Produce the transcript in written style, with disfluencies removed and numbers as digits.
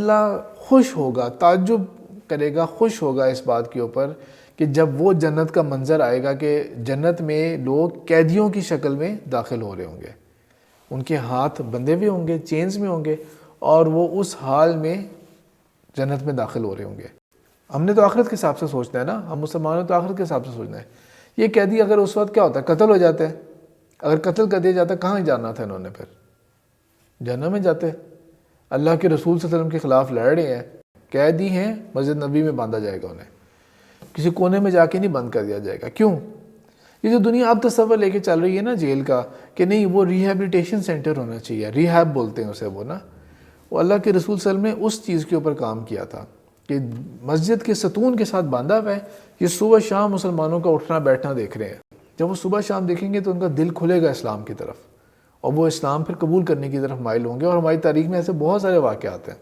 अल्लाह खुश होगा, ताज्जुब करेगा, खुश होगा इस बात के ऊपर कि जब वो जन्नत का मंज़र आएगा कि जन्नत में लोग कैदियों की शक्ल में दाखिल हो रहे होंगे, उनके हाथ बंधे हुए होंगे, चेन्स में होंगे, और वो उस हाल में जन्नत में दाखिल हो रहे होंगे। हमने तो आखिरत के हिसाब से सोचना है ना, हम मुसलमानों ने तो आखिरत के हिसाब से सोचना है। ये कैदी अगर उस वक्त क्या होता है, कत्ल हो जाते हैं, अगर कत्ल कर दिया जाता कहाँ जाना था इन्होंने, फिर जन्नत में जाते। अल्लाह के रसूल सल्लल्लाहु अलैहि वसल्लम के ख़िलाफ़ लड़ रहे हैं, कैदी हैं, मस्जिद नबी में बांधा जाएगा, उन्हें किसी कोने में जाके नहीं बंद कर दिया जाएगा। क्यों? ये जो दुनिया अब तस्वर लेके चल रही है ना जेल का, कि नहीं वो रिहैबिलिटेशन सेंटर होना चाहिए, रिहैब बोलते हैं उसे वो ना, वो अल्लाह के रसूल सल्लल्लाहु अलैहि वसल्लम ने उस चीज़ के ऊपर काम किया था कि मस्जिद के सतून के साथ बांधा हुआ है, ये सुबह शाम मुसलमानों का उठना बैठना देख रहे हैं। जब वो सुबह शाम देखेंगे तो उनका दिल खुलेगा इस्लाम की तरफ, और वो इस्लाम फिर कबूल करने की तरफ माइल होंगे। और हमारी तारीख में ऐसे बहुत सारे वाक़यात हैं।